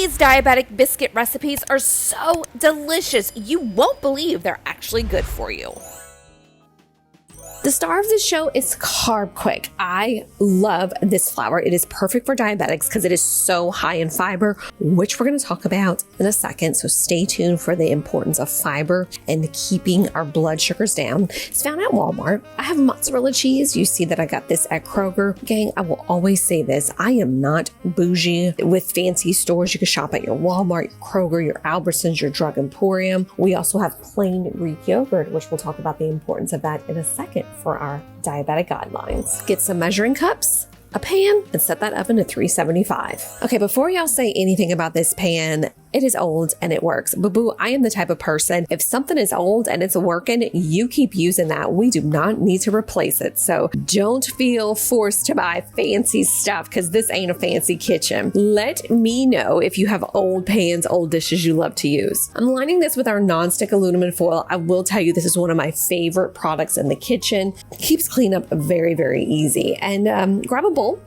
These diabetic biscuit recipes are so delicious, you won't believe they're actually good for you. The star of this show is Carb Quick. I love this flour. It is perfect for diabetics because it is so high in fiber, which we're going to talk about in a second. So stay tuned for the importance of fiber and keeping our blood sugars down. It's found at Walmart. I have mozzarella cheese. You see that I got this at Kroger. Gang, I will always say this. I am not bougie with fancy stores. You can shop at your Walmart, your Kroger, your Albertsons, your Drug Emporium. We also have plain Greek yogurt, which we'll talk about the importance of that in a second for our diabetic guidelines. Get some measuring cups, a pan, and set that oven to 375. Okay, before y'all say anything about this pan, it is old and it works. Boo-boo, I am the type of person, if something is old and it's working, you keep using that. We do not need to replace it. So don't feel forced to buy fancy stuff because this ain't a fancy kitchen. Let me know if you have old pans, old dishes you love to use. I'm lining this with our nonstick aluminum foil. I will tell you, this is one of my favorite products in the kitchen. Keeps cleanup very, very easy. And grab a bowl.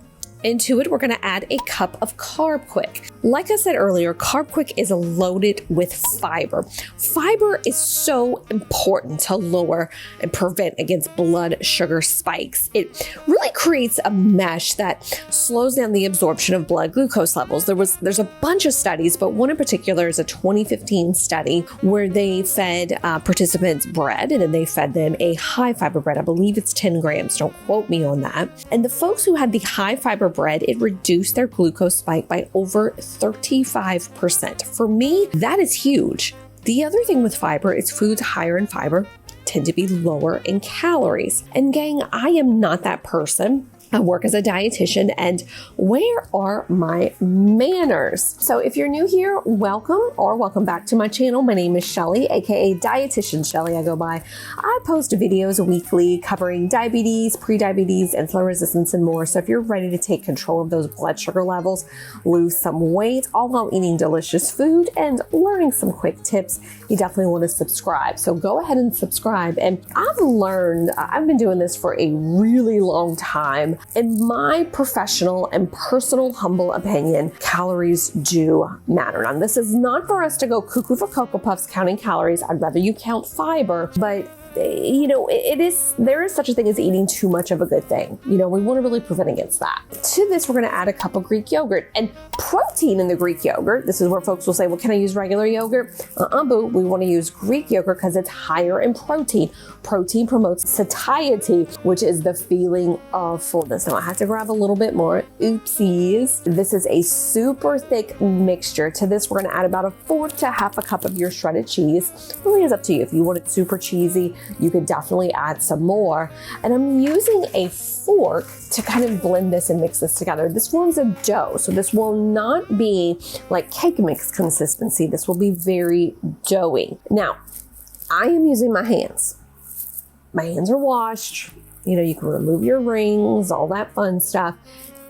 Into it, we're going to add a cup of Carb Quick. Like I said earlier, Carb Quick is loaded with fiber. Fiber is so important to lower and prevent against blood sugar spikes. It really creates a mesh that slows down the absorption of blood glucose levels. There's a bunch of studies, but one in particular is a 2015 study where they fed participants bread, and then they fed them a high fiber bread. I believe it's 10 grams. Don't quote me on that. And the folks who had the high fiber bread, it reduced their glucose spike by over 35%. For me, that is huge. The other thing with fiber is foods higher in fiber tend to be lower in calories. And gang, I am not that person. I work as a dietitian, and where are my manners? So if you're new here, welcome or welcome back to my channel. My name is Shelly, aka Dietitian Shelly, I go by. I post videos weekly covering diabetes, prediabetes, insulin resistance, and more. So if you're ready to take control of those blood sugar levels, lose some weight, all while eating delicious food and learning some quick tips, you definitely want to subscribe. So go ahead and subscribe. And I've been doing this for a really long time. In my professional and personal humble opinion, calories do matter. Now, this is not for us to go cuckoo for Cocoa Puffs counting calories. I'd rather you count fiber, but there is such a thing as eating too much of a good thing. We want to really prevent against that. To this, we're going to add a cup of Greek yogurt and protein in the Greek yogurt. This is where folks will say, well, can I use regular yogurt? Boo. We want to use Greek yogurt because it's higher in protein. Protein promotes satiety, which is the feeling of fullness. Now I have to grab a little bit more. Oopsies. This is a super thick mixture. To this, we're going to add about a fourth to half a cup of your shredded cheese. It really is up to you. If you want it super cheesy, you could definitely add some more. And I'm using a fork to kind of blend this and mix this together. This forms a dough, so this will not be like cake mix consistency. This will be very doughy. Now, I am using my hands. My hands are washed. You can remove your rings, all that fun stuff.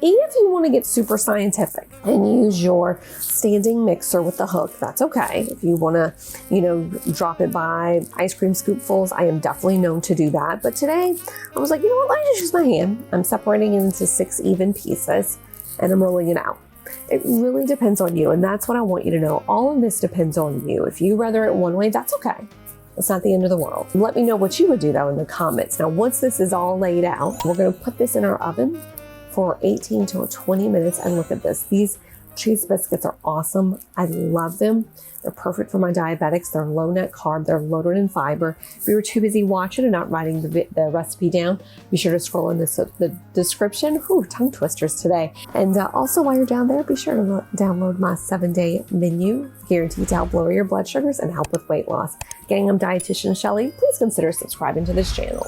If you want to get super scientific and use your standing mixer with the hook, that's okay. If you want to, drop it by ice cream scoopfuls, I am definitely known to do that. But today, I was like, you know what, let me just use my hand. I'm separating it into 6 even pieces, and I'm rolling it out. It really depends on you, and that's what I want you to know. All of this depends on you. If you rather it one way, that's okay. It's not the end of the world. Let me know what you would do, though, in the comments. Now, once this is all laid out, we're going to put this in our oven for 18 to 20 minutes. And look at this. These cheese biscuits are awesome. I love them. They're perfect for my diabetics. They're low net carb. They're loaded in fiber. If you were too busy watching and not writing the recipe down, be sure to scroll in the description. Ooh, tongue twisters today. And also while you're down there, be sure to download my 7-day menu, guaranteed to help lower your blood sugars and help with weight loss. Gang, I'm Dietitian Shelly. Please consider subscribing to this channel.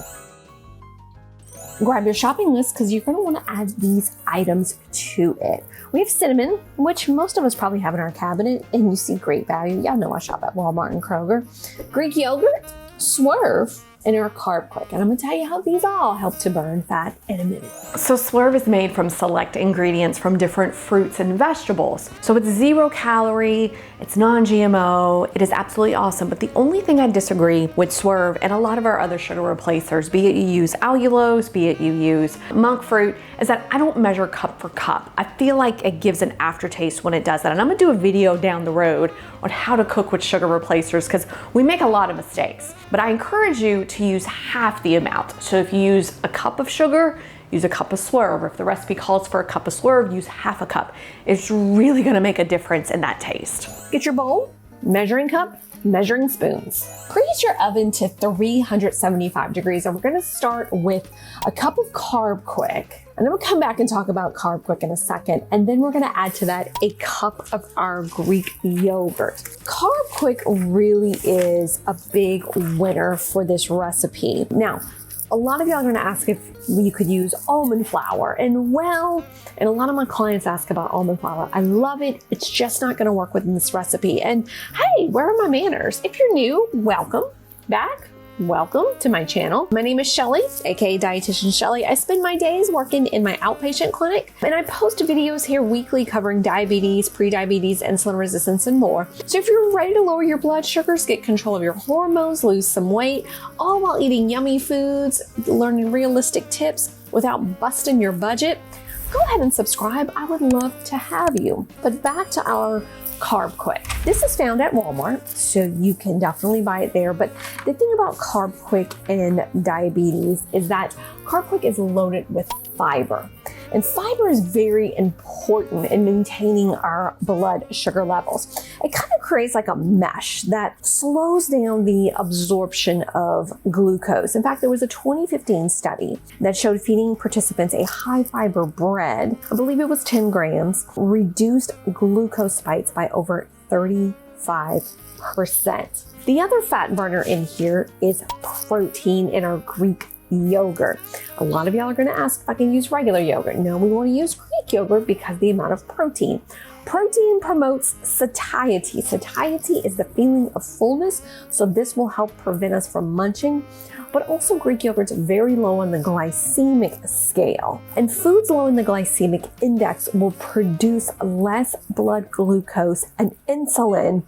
Grab your shopping list because you're going to want to add these items to it. We have cinnamon, which most of us probably have in our cabinet, and you see great value. Y'all know I shop at Walmart and Kroger. Greek yogurt, Swerve, and our Carb Quick. And I'm gonna tell you how these all help to burn fat in a minute. So Swerve is made from select ingredients from different fruits and vegetables. So it's 0 calorie, it's non-GMO, it is absolutely awesome. But the only thing I disagree with Swerve and a lot of our other sugar replacers, be it you use allulose, be it you use monk fruit, is that I don't measure cup for cup. I feel like it gives an aftertaste when it does that. And I'm gonna do a video down the road on how to cook with sugar replacers because we make a lot of mistakes. But I encourage you to use half the amount. So if you use a cup of sugar, use a cup of Swerve. Or if the recipe calls for a cup of Swerve, use half a cup. It's really gonna make a difference in that taste. Get your bowl, measuring cup, measuring spoons. Preheat your oven to 375 degrees, and we're gonna start with a cup of Carb Quick. And then we'll come back and talk about Carb Quick in a second. And then we're gonna add to that a cup of our Greek yogurt. Carb Quick really is a big winner for this recipe. Now, a lot of y'all are gonna ask if you could use almond flour. And a lot of my clients ask about almond flour. I love it. It's just not gonna work within this recipe. And hey, where are my manners? If you're new, welcome back. Welcome to my channel. My name is Shelly, aka Dietitian Shelly. I spend my days working in my outpatient clinic, and I post videos here weekly covering diabetes, prediabetes, insulin resistance, and more. So if you're ready to lower your blood sugars, get control of your hormones, lose some weight, all while eating yummy foods, learning realistic tips without busting your budget, go ahead and subscribe. I would love to have you. But back to our Carb Quick. This is found at Walmart, so you can definitely buy it there. But the thing about Carb Quick and diabetes is that Carb Quick is loaded with fiber. And fiber is very important in maintaining our blood sugar levels. It kind of creates like a mesh that slows down the absorption of glucose. In fact, there was a 2015 study that showed feeding participants a high fiber bread, I believe it was 10 grams, reduced glucose spikes by over 35%. The other fat burner in here is protein in our Greek yogurt. A lot of y'all are going to ask if I can use regular yogurt. No, we want to use Greek yogurt because of the amount of protein. Protein promotes satiety. Satiety is the feeling of fullness, so this will help prevent us from munching. But also Greek yogurt's very low on the glycemic scale. And foods low in the glycemic index will produce less blood glucose and insulin,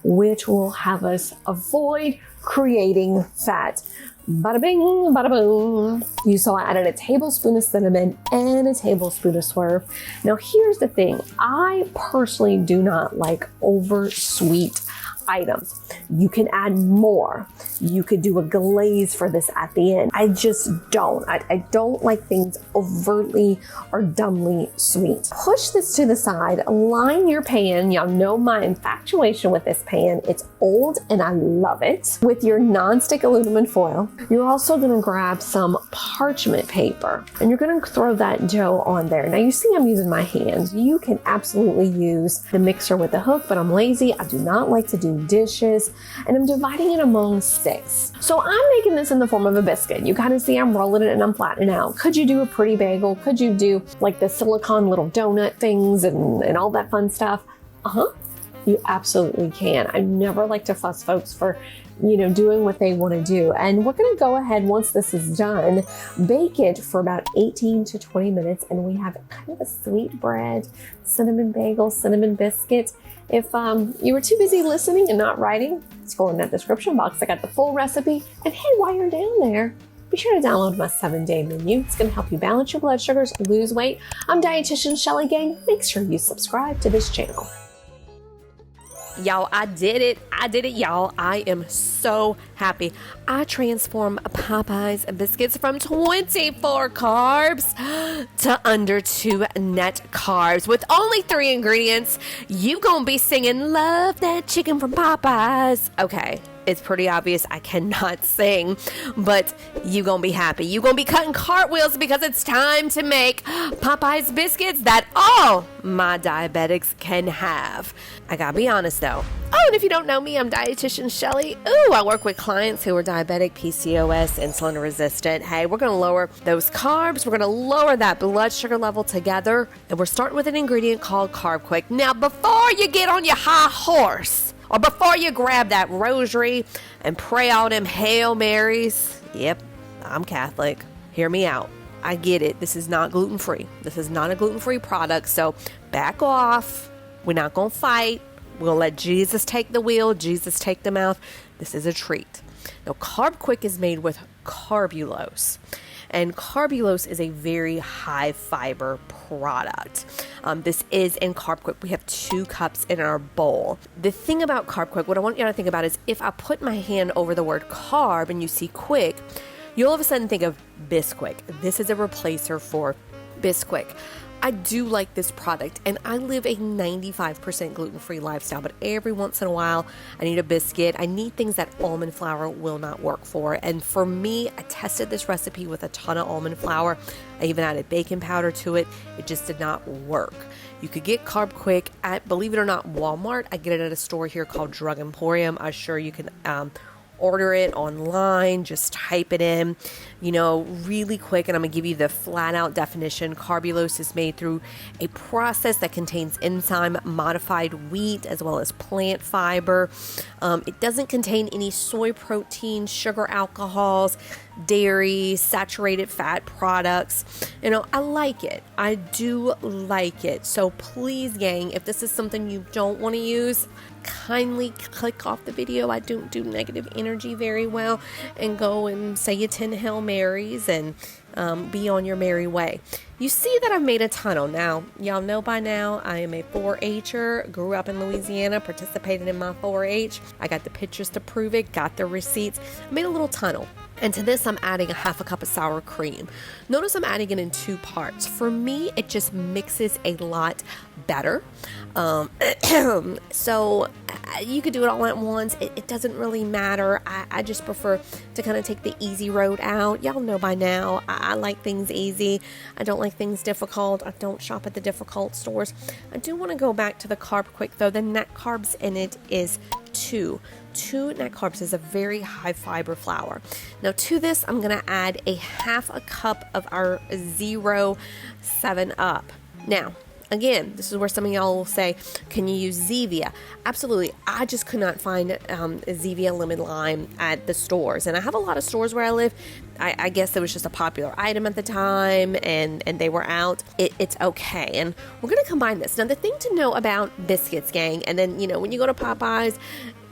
which will have us avoid creating fat. Bada bing, bada boom. You saw I added a tablespoon of cinnamon and a tablespoon of Swerve. Now here's the thing. I personally do not like over sweet items. You can add more. You could do a glaze for this at the end. I just don't. I don't like things overtly or dumbly sweet. Push this to the side, line your pan. Y'all know my infatuation with this pan. It's old and I love it. With your nonstick aluminum foil, you're also gonna grab some parchment paper and you're gonna throw that dough on there. Now you see I'm using my hands. You can absolutely use the mixer with the hook, but I'm lazy. I do not like to do dishes, and I'm dividing it among 6. So I'm making this in the form of a biscuit. You kind of see I'm rolling it and I'm flattening out. Could you do a pretty bagel? Could you do like the silicone little donut things and all that fun stuff? You absolutely can. I never like to fuss folks for doing what they want to do. And we're going to go ahead, once this is done, bake it for about 18 to 20 minutes. And we have kind of a sweet bread, cinnamon bagel, cinnamon biscuit. If you were too busy listening and not writing, scroll in that description box. I got the full recipe. And hey, while you're down there, be sure to download my 7-day menu. It's going to help you balance your blood sugars, lose weight. I'm Dietitian Shelly, gang. Make sure you subscribe to this channel. Y'all, I did it, y'all. I am so happy. I transformed Popeyes biscuits from 24 carbs to under 2 net carbs. With only 3 ingredients, you gonna be singing, "Love that chicken from Popeyes." Okay, it's pretty obvious I cannot sing, but you gonna be happy. You gonna be cutting cartwheels because it's time to make Popeyes biscuits that all my diabetics can have. I gotta be honest though. Oh, and if you don't know me, I'm Dietitian Shelly. Ooh, I work with clients who are diabetic, PCOS, insulin resistant. Hey, we're gonna lower those carbs. We're gonna lower that blood sugar level together. And we're starting with an ingredient called Carb Quick. Now, before you get on your high horse, or before you grab that rosary and pray all them Hail Marys, Yep, I'm Catholic. Hear me out. I get it. This is not gluten-free. This is not a gluten-free product, so back off. We're not going to fight. We're going to let Jesus take the wheel, Jesus take the mouth. This is a treat. Now, Carb Quick is made with carbulose. And carbulose is a very high fiber product. This is in Carb Quick. We have 2 cups in our bowl. The thing about Carb Quick, what I want you to think about is if I put my hand over the word carb and you see quick, you all of a sudden think of Bisquick. This is a replacer for Bisquick. I do like this product, and I live a 95% gluten-free lifestyle, but every once in a while, I need a biscuit. I need things that almond flour will not work for, and for me, I tested this recipe with a ton of almond flour. I even added baking powder to it. It just did not work. You could get Carb Quick at, believe it or not, Walmart. I get it at a store here called Drug Emporium. I'm sure you can order it online, just type it in, really quick. And I'm gonna give you the flat out definition. Carbulose is made through a process that contains enzyme modified wheat as well as plant fiber. It doesn't contain any soy protein, sugar alcohols, dairy, saturated fat products. I like it. I do like it. So please, gang, if this is something you don't want to use, kindly click off the video. I don't do negative energy very well, and go and say your 10 Hail Marys and be on your merry way. You see that I've made a tunnel. Now, y'all know by now, I am a 4-H'er, grew up in Louisiana, participated in my 4-H. I got the pictures to prove it, got the receipts. I made a little tunnel. And to this, I'm adding a 1/2 cup of sour cream. Notice I'm adding it in 2 parts. For me, it just mixes a lot better. So you could do it all at once. It doesn't really matter. I just prefer to kind of take the easy road out. Y'all know by now, I like things easy. I don't like things difficult. I don't shop at the difficult stores. I do want to go back to the Carb Quick, though. The net carbs in it is 2 net carbs is a very high fiber flour. Now to this, I'm going to add a 1/2 cup of our 0 7-Up. Now, again, this is where some of y'all will say, can you use Zevia? Absolutely. I just could not find Zevia Lemon Lime at the stores. And I have a lot of stores where I live. I guess it was just a popular item at the time, and they were out. It's okay. And we're going to combine this. Now, the thing to know about biscuits, gang, and then, when you go to Popeyes,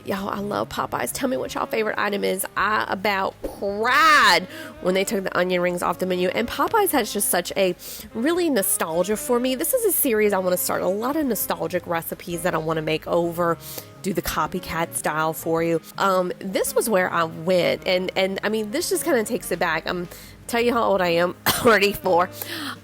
y'all, I love Popeyes. Tell me what y'all favorite item is. I about cried when they took the onion rings off the menu. And Popeyes has just such a really nostalgia for me. This is a series I want to start. A lot of nostalgic recipes that I want to make over, do the copycat style for you. This was where I went. And I mean, this just kind of takes it back. Tell you how old I am, 34.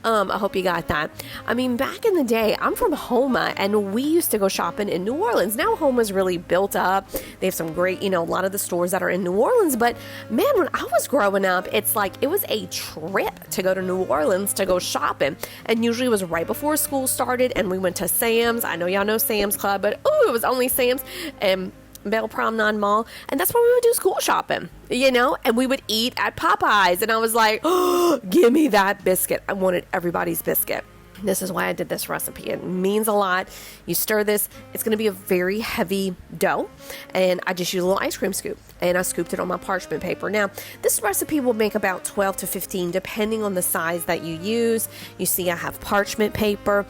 I hope you got that. I mean, back in the day, I'm from Houma, and we used to go shopping in New Orleans. Now Homa's really built up. They have some great, a lot of the stores that are in New Orleans. But man, when I was growing up, it's like it was a trip to go to New Orleans to go shopping. And usually it was right before school started, and we went to Sam's. I know y'all know Sam's Club, but it was only Sam's. And Belle Promenade Mall, and that's where we would do school shopping, and we would eat at Popeyes, and I was like, oh, give me that biscuit. I wanted everybody's biscuit. This is why I did this recipe. It means a lot. You stir this. It's going to be a very heavy dough, and I just use a little ice cream scoop, and I scooped it on my parchment paper. Now, this recipe will make about 12 to 15, depending on the size that you use. You see, I have parchment paper.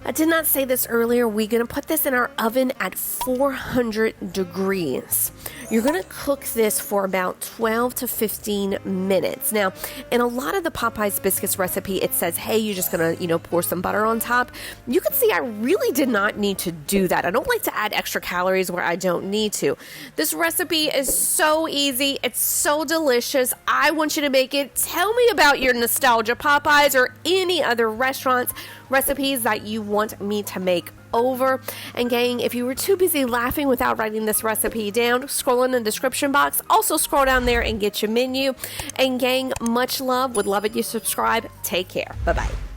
I did not say this earlier. We're going to put this in our oven at 400 degrees. You're going to cook this for about 12 to 15 minutes. Now, in a lot of the Popeyes biscuits recipe, it says, hey, you're just going to, pour some butter on top. You can see I really did not need to do that. I don't like to add extra calories where I don't need to. This recipe is so easy. It's so delicious. I want you to make it. Tell me about your nostalgia Popeyes or any other restaurants recipes that you want me to make over. And gang, if you were too busy laughing without writing this recipe down, scroll in the description box. Also scroll down there and get your menu. And gang, much love. Would love it you subscribe. Take care. Bye-bye.